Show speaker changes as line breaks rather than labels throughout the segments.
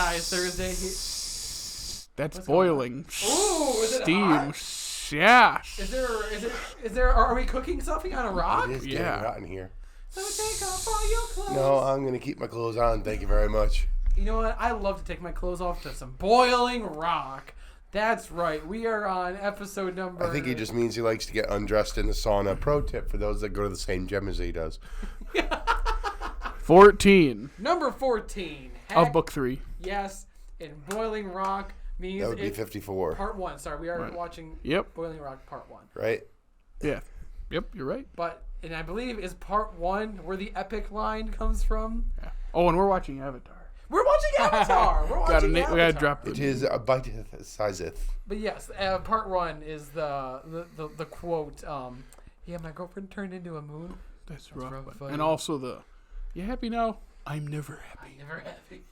nice Thursday.
That's boiling.
Ooh, is it
steam.
hot?
Yeah.
Is there? Are we cooking something on a rock?
It is getting hot in here.
So take off all your clothes.
No, I'm gonna keep my clothes on. Thank you very much.
You know what? I love to take my clothes off to some boiling rock. That's right. We are on episode number...
I think he just means he likes to get undressed in the sauna. Pro tip for those that go to the same gym as he does.
14.
Number 14.
Of book 3.
Yes. And boiling rock means...
That would be 54.
Part 1. Sorry, we are watching Boiling Rock Part 1.
Right?
Yeah. Yep, you're right.
And I believe is Part 1 where the epic line comes from.
Yeah. Oh, and we're watching Avatar.
We're watching Avatar.
We gotta drop
it. Is a bite sizeth.
But yes, Part 1 is the quote. Yeah, my girlfriend turned into a moon.
That's rough. And also you happy now? I'm never happy.
I'm never happy.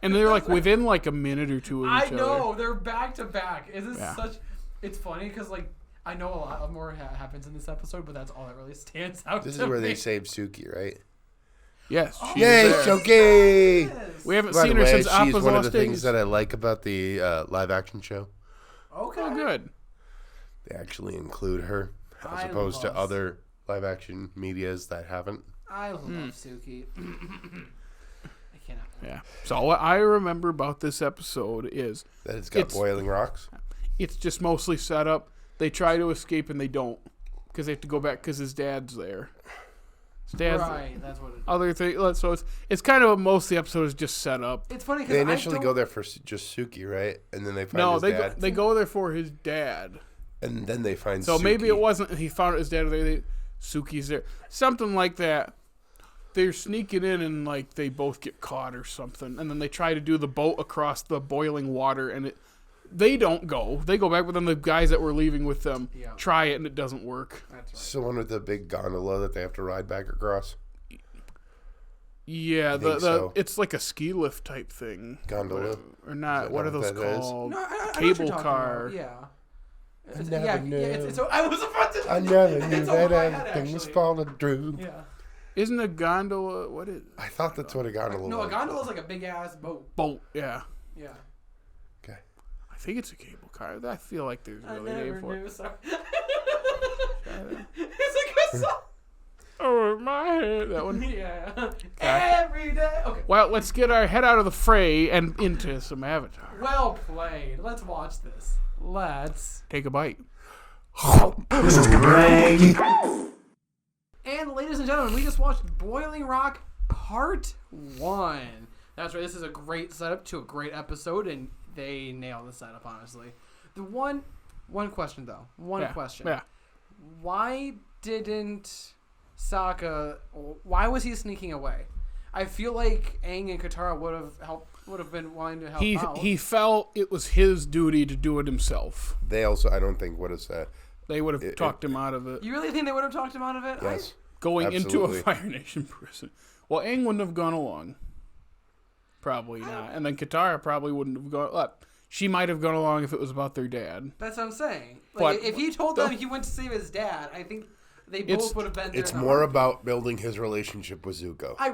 And they're like within like a minute or two of each other.
I know they're back to back. It's funny because like I know a lot more happens in this episode, but that's all that really stands out.
This is where they saved Suki, right?
Yes.
Yay, Suki!
Yes.
We haven't seen her since Appa's
she's one of the
Lost
things
Days.
that I like about the live action show.
Okay.
Oh, good.
They actually include her as opposed to other live action medias that haven't.
I love Suki. I cannot.
Yeah. So what I remember about this episode is
that it's got boiling rocks.
It's just mostly set up. They try to escape and they don't because they have to go back because his dad's there.
Right, that's what it is.
Other thing, so it's kind of most of the episode is just set up.
It's funny because
they initially go there for just Suki, right? And then they find his dad.
They go there for his dad.
And then they find
So
Suki.
maybe it wasn't he found his dad there. Suki's there, something like that. They're sneaking in and like they both get caught or something, and then they try to do the boat across the boiling water, and they don't go. They go back, but then the guys that were leaving with them try it, and it doesn't work.
That's right.
So one with the big gondola that they have to ride back across.
Yeah, it's like a ski lift type thing.
Gondola
or not? What are those called?
No,
cable car.
Yeah.
I never knew.
I was about to.
I never knew that everything was falling through.
Yeah.
Isn't a gondola? What is?
I thought that's what a gondola was.
No, a gondola is like a big ass boat.
Boat. Yeah.
Yeah.
Okay.
I think it's a cable car. I feel like there's really a name for it.
Sorry. It's like a song.
Oh, my head. That one.
Yeah. Okay. Every day. Okay.
Well, let's get our head out of the fray and into some Avatar.
Well played. Let's watch this. Let's
take a bite.
This is great. And ladies and gentlemen, we just watched Boiling Rock Part 1. That's right. This is a great setup to a great episode, and they nailed the setup, honestly. The one question, though. One question.
Yeah.
Why didn't Sokka... Why was he sneaking away? I feel like Aang and Katara would have been wanting to help out.
He felt it was his duty to do it himself.
They also, I don't think, would have said...
They would have talked him out of it.
You really think they would have talked him out of it?
Yes.
Going into a Fire Nation prison. Well, Aang wouldn't have gone along. Probably not. And then Katara probably wouldn't have gone... She might have gone along if it was about their dad.
That's what I'm saying. Like, if he told them he went to save his dad, I think they both would have been there.
It's more about building his relationship with Zuko.
I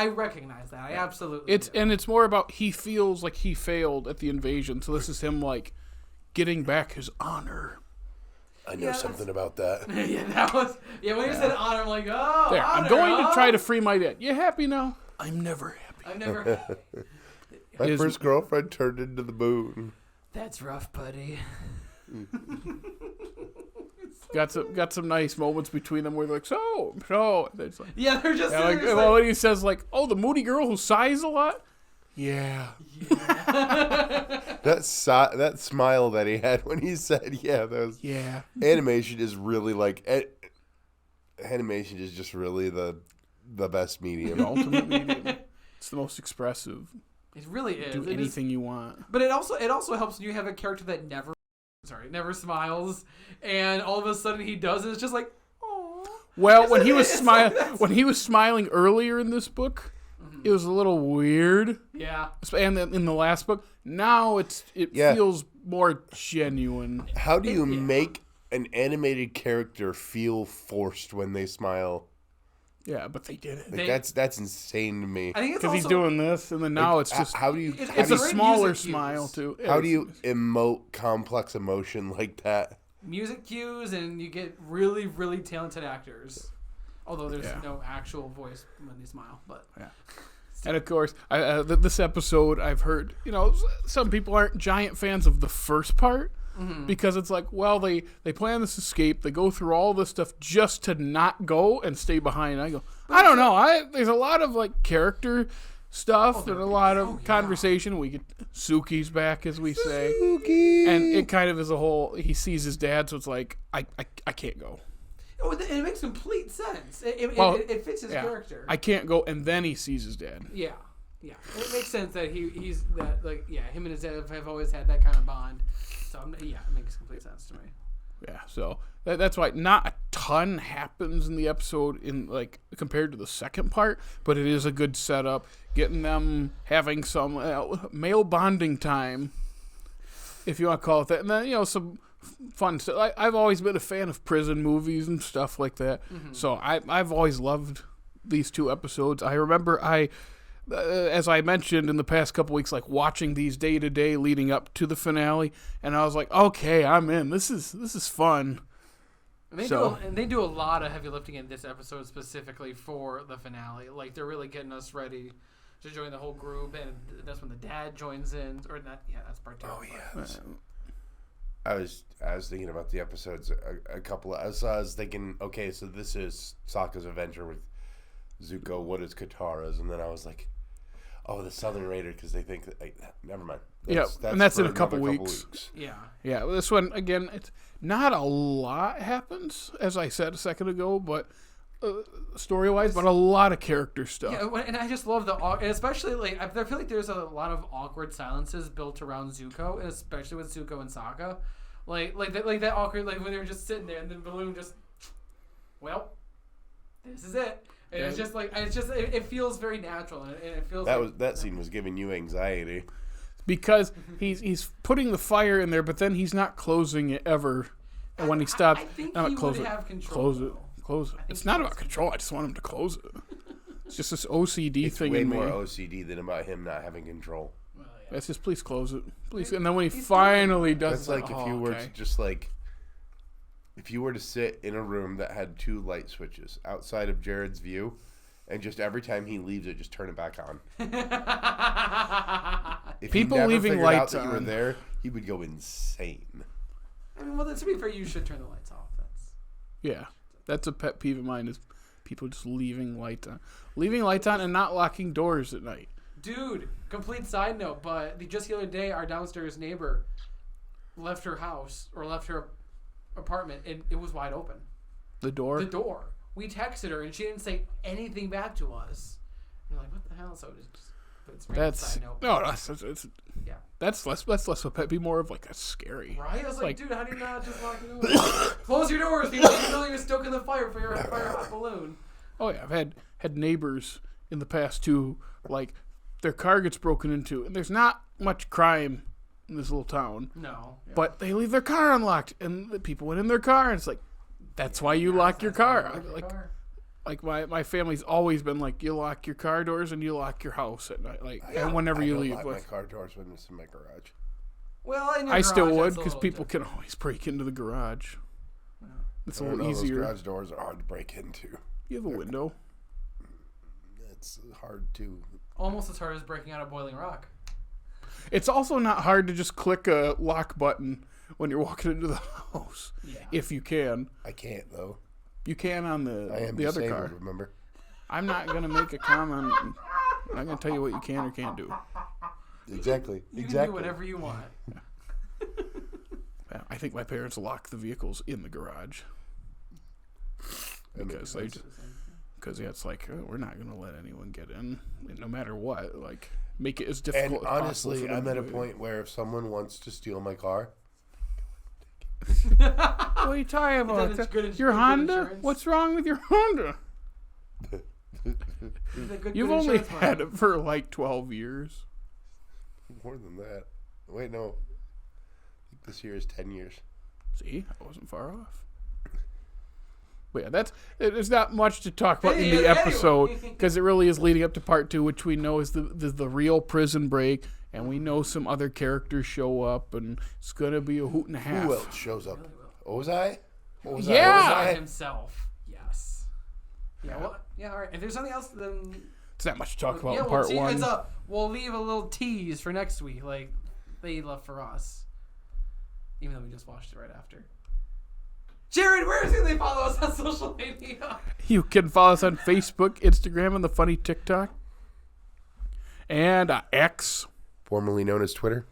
recognize that. I absolutely
it's more about he feels like he failed at the invasion, so this is him like getting back his honor.
I know something about that.
Yeah, that was... Yeah, when you said honor, I'm like, oh,
there,
honor,
I'm going to try to free my dad. You happy now? I'm never happy.
I'm never happy.
My first girlfriend turned into the moon.
That's rough, buddy.
Got some nice moments between them where they're like, so. It's like,
yeah, they're just...
well, when he says like, oh, the moody girl who sighs a lot? Yeah.
That smile that he had when he said, yeah. Animation is really like... Animation is just really the best medium.
The ultimate medium. It's the most expressive.
It really is.
Do anything you want.
But it also helps when you have a character that never smiles, and all of a sudden he does, and it's just like, oh.
Well, when he was smiling earlier in this book, it was a little weird.
Yeah.
And then in the last book, now it feels more genuine.
How do you make an animated character feel forced when they smile?
Yeah, but they did it.
Like, that's insane to me.
I think it's
because he's doing this, and then now it's just
how do you?
It's a smaller smile too.
How do you emote complex emotion like that?
Music cues, and you get really, really talented actors. Although there's no actual voice when they smile, but
yeah. And of course, this episode I've heard, some people aren't giant fans of the first part. Mm-hmm. Because it's like, well, they plan this escape, they go through all this stuff just to not go and stay behind. I go, I don't know. There's a lot of like character stuff and a lot of conversation. We get Suki's back, as we say, and it kind of is a whole. He sees his dad, so it's like, I can't go.
Oh, it makes complete sense. It fits his character.
I can't go, and then he sees his dad.
Yeah. It makes sense that he's that him and his dad have always had that kind of bond. So it makes complete sense to me.
Yeah, so that's why not a ton happens in the episode compared to the second part, but it is a good setup, getting them having some male bonding time, if you want to call it that, and then some fun stuff. I've always been a fan of prison movies and stuff like that, so I've always loved these two episodes. I remember as I mentioned in the past couple weeks, like watching these day to day leading up to the finale, and I was like, okay, I'm in. This is fun.
And they do a lot of heavy lifting in this episode specifically for the finale. Like they're really getting us ready to join the whole group, and that's when the dad joins in, or not? Yeah, that's part two.
Oh yeah. I was thinking about the episodes a couple of. So I was thinking, okay, so this is Sokka's adventure with Zuko. What is Katara's? And then I was like, oh, the Southern Raider, because they think that. Never mind.
That's in a couple weeks.
Yeah.
Yeah. Well, this one again, it's not a lot happens, as I said a second ago, but story wise, but a lot of character stuff.
Yeah, and I just love and especially I feel like there's a lot of awkward silences built around Zuko, and especially with Zuko and Sokka, like that awkward when they're just sitting there, and then Balloon just, well, this is it. And it's just it feels very natural, and it feels
that scene was giving you anxiety
because he's putting the fire in there, but then he's not closing it ever. And when he stops,
I think he would have control.
Close it. It's not about control. I just want him to close it. It's just this OCD thing in me.
It's way more OCD than about him not having control.
Well, yeah.
Let's just please close it, please. And then when he finally does,
that's like if you were to just if you were to sit in a room that had two light switches outside of Jared's view, and just every time he leaves it, just turn it back on. If
people
he never
leaving
figured
lights
out that
on,
you were there, he would go insane.
I mean, well, to be fair, you should turn the lights off.
That's a pet peeve of mine is people just leaving lights on and not locking doors at night.
Dude, complete side note, but just the other day, our downstairs neighbor left her house or left her apartment, and it was wide open.
The door.
We texted her, and she didn't say anything back to us. And we're like, what the hell? So it's side note.
No, that's less of a pet peeve, more of like a scary.
Right? I was like, dude, how do you not just lock your doors? Close your doors, people. You know you're stoking the fire for your fire hot balloon.
Oh yeah, I've had neighbors in the past too, like their car gets broken into, and there's not much crime in this little town.
No. Yeah.
But they leave their car unlocked, and the people went in their car, and it's like, that's why you lock your car. Like my family's always been like, you lock your car doors and you lock your house at night, and whenever you leave.
I lock my car doors when it's in my garage.
Well, in your
I
garage,
still would, because people can always break into the garage.
Yeah.
It's a little easier.
Those garage doors are hard to break into.
You have a window.
It's hard to.
Almost as hard as breaking out of Boiling Rock.
It's also not hard to just click a lock button when you're walking into the house, if you can.
I can't though.
You can on the other car.
Remember?
I'm not gonna make a comment. I'm not gonna tell you what you can or can't do.
Exactly.
You can do whatever you want.
Yeah, I think my parents lock the vehicles in the garage because it's like, we're not gonna let anyone get in, no matter what. Like, make it as difficult.
And
as
honestly,
possible
I'm at a point where if someone wants to steal my car.
What are you talking about? Your Honda? Insurance? What's wrong with your Honda? You've only had it for like 12 years.
More than that. Wait, no. I think this year is 10 years.
See? I wasn't far off. But yeah, there's not much to talk about in
Anyway.
the episode because it really is leading up to part 2, which we know is the real prison break, and we know some other characters show up, and it's gonna be a hoot and a half.
Who else shows up? Ozai?
Yeah.
Himself. Yes. Yeah. Well. Yeah. All right. If there's something else, then
There's not much to talk about in
we'll
part 1.
We'll leave a little tease for next week, like they left for us. Even though we just watched it right after. Jared, where can they follow us on social media?
You can follow us on Facebook, Instagram, and the funny TikTok, and X,
Formerly known as Twitter.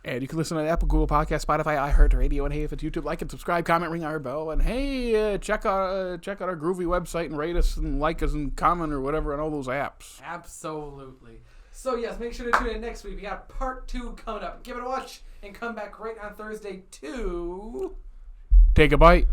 and you can listen on Apple, Google Podcasts, Spotify, iHeartRadio, and hey, if it's YouTube, like and subscribe, comment, ring our bell, and hey, check out our groovy website and rate us and like us and comment or whatever on all those apps.
Absolutely. So yes, make sure to tune in next week. We got part 2 coming up. Give it a watch and come back right on Thursday to
Take a bite.